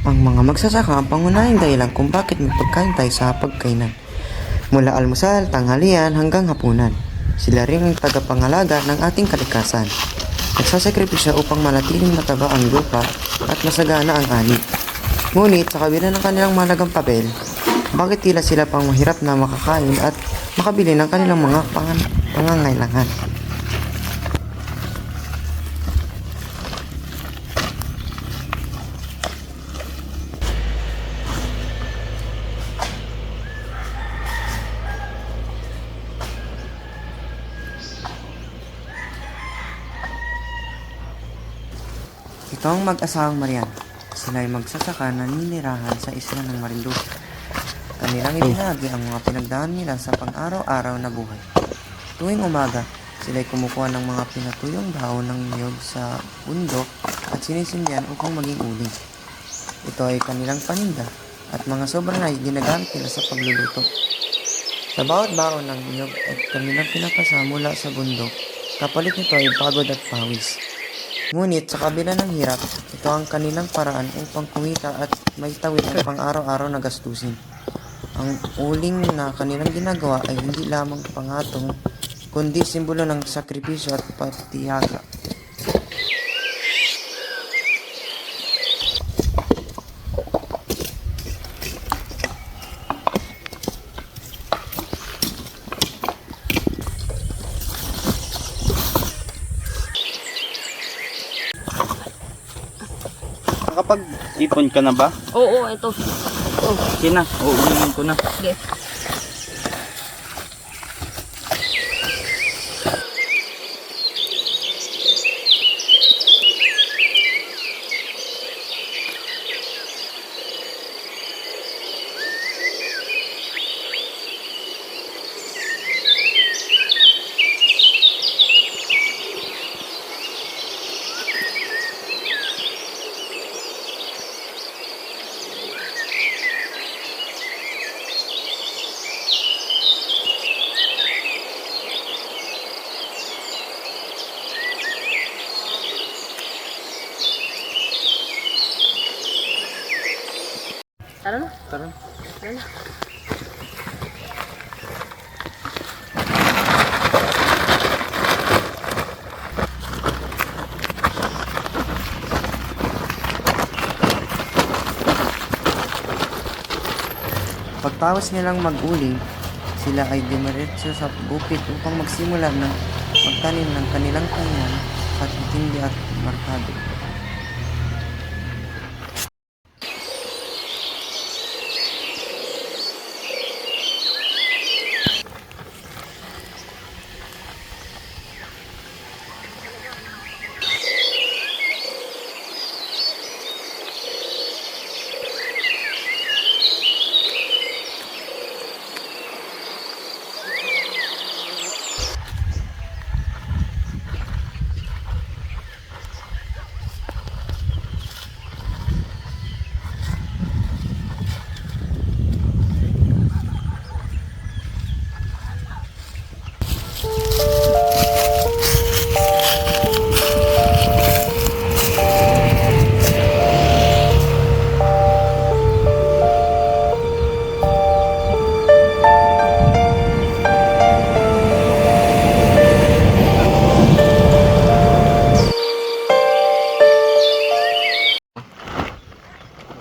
Ang mga magsasaka ang pangunahing dahilan kung bakit may pagkain tayo sa hapagkainan. Mula almusal, tanghalian hanggang hapunan. Sila rin ang tagapangalaga ng ating kalikasan. Nagsasakripisyo upang manatiling mataba ang lupa at masagana ang ani. Ngunit sa kabila ng kanilang mahalagang papel, bakit tila sila pang mahirap na makakain at makabili ng kanilang mga pangangailangan? Ito ang mag-asawang Marian. Sila ay magsasaka na ninirahan sa isla ng Marinduque. Kanilang ibinahagi ang mga pinagdaan nila sa pang-araw-araw na buhay. Tuwing umaga, sila ay kumukuha ng mga pinatuyong dahon ng niyog sa bundok at sinisindihan upang maging uling. Ito ay kanilang paninda at mga sobra na ay ginagamit nila sa pagluluto. Sa bawat baon ng niyog ay kanilang pinapasa mula sa bundok, kapalit nito ay pagod at pawis. Ngunit sa kabila ng hirap, ito ang kanilang paraan upang kumita at maitawid ang pang-araw-araw na gastusin. Ang uling na kanilang ginagawa ay hindi lamang pangatong, kundi simbolo ng sakripisyo at patiyaga. Nakapag-ipon ka na ba? Oo, ito. Sige na, uulihin ko na. Sige. Tara na. Tara. Tara na. Pagtawas nilang mag-uling, sila ay dumiretso sa bukid upang magsimula ng magtanim ng kanilang kainan at tindi at markado.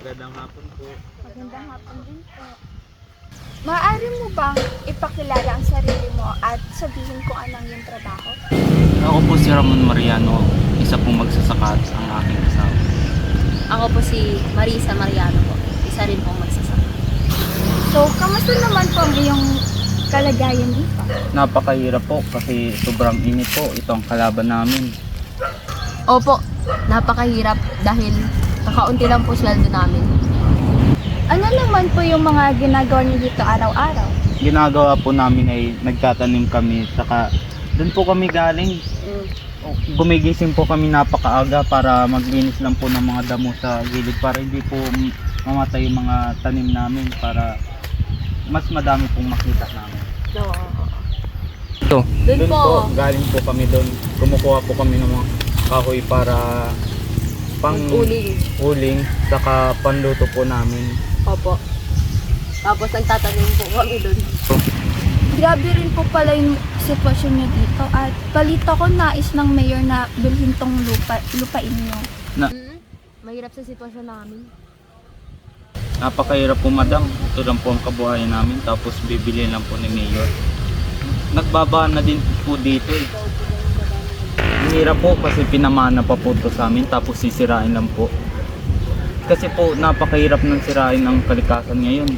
Magandang hapon po. Magandang hapon din po. Maaari mo bang ipakilala ang sarili mo at sabihin kung anong yung trabaho? Ako po si Ramon Mariano, isa pong magsasaka ang aking asawa. Ako po si Marisa Mariano po. Isa rin pong magsasaka. So, kamusta naman po ang iyong kalagayan dito? Napakahirap po kasi sobrang init po. Ito ang kalaban namin. Opo, napakahirap dahil kakaunti lang po sweldo namin. Ano naman po yung mga ginagawa niyo dito araw-araw? Ginagawa po namin ay nagtatanim kami, saka doon po kami galing. Gumigising po kami napakaaga para maglinis lang po ng mga damo sa gilid para hindi po mamatay yung mga tanim namin, para mas madami pong makita namin. So, Ito, Doon po. galing po kami doon. Kumukuha po kami ng mga kahoy para pang Uling. uling, saka panluto po namin. Opo. Tapos nagtatanim po kami doon. Grabe rin po pala yung sitwasyon nyo dito. At balita ko nais ng mayor na bilhin tong lupain nyo. Mahirap sa sitwasyon namin. Napakahirap po madam, ito lang po ang kabuhayan namin, tapos bibili lang po ni Mayor. Nagbabaan na din po dito eh. Ang hirap po kasi pinamana pa po ito sa amin, tapos sisirain lang po. Kasi po napakahirap ng sirain ng kalikasan ngayon.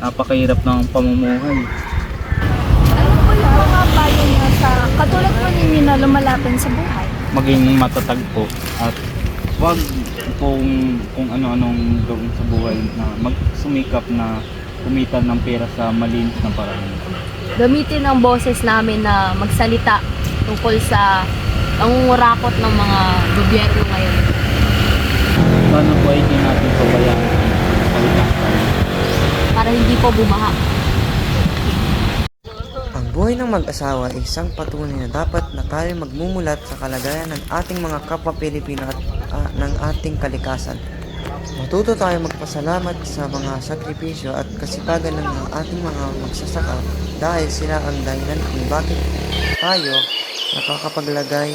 Napakahirap ng pamumuhay. Ano po yung mga payo nyo sa katulad po ninyo na lumalaban sa buhay? Maging matatag po at wag kung ano-anong gawin sa buhay na magsumikap na kumita ng pera sa malinis na paraan. Gamitin ang boses namin na magsalita tungkol sa pangungurakot ng mga gobyerno ngayon. Sana po ay hindi natin pabayaan ang kalikasan. Para hindi po bumaha. Ang buhay ng mag-asawa ay isang patunay na dapat na tayo magmumulat sa kalagayan ng ating mga kapwa Pilipino at ng ating kalikasan. Matuto tayo magpasalamat sa mga sakripisyo at kasipagan ng ating mga magsasaka dahil sila ang dahilan kung bakit tayo nakakapaglagay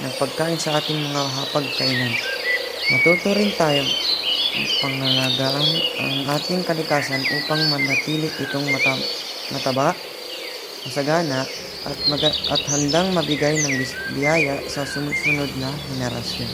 ng pagkain sa ating mga hapagkainan. Matuto rin tayo pangalagaan ang ating kalikasan upang manatili itong mataba, masagana at handang mabigay ng biyaya sa sumunod na henerasyon.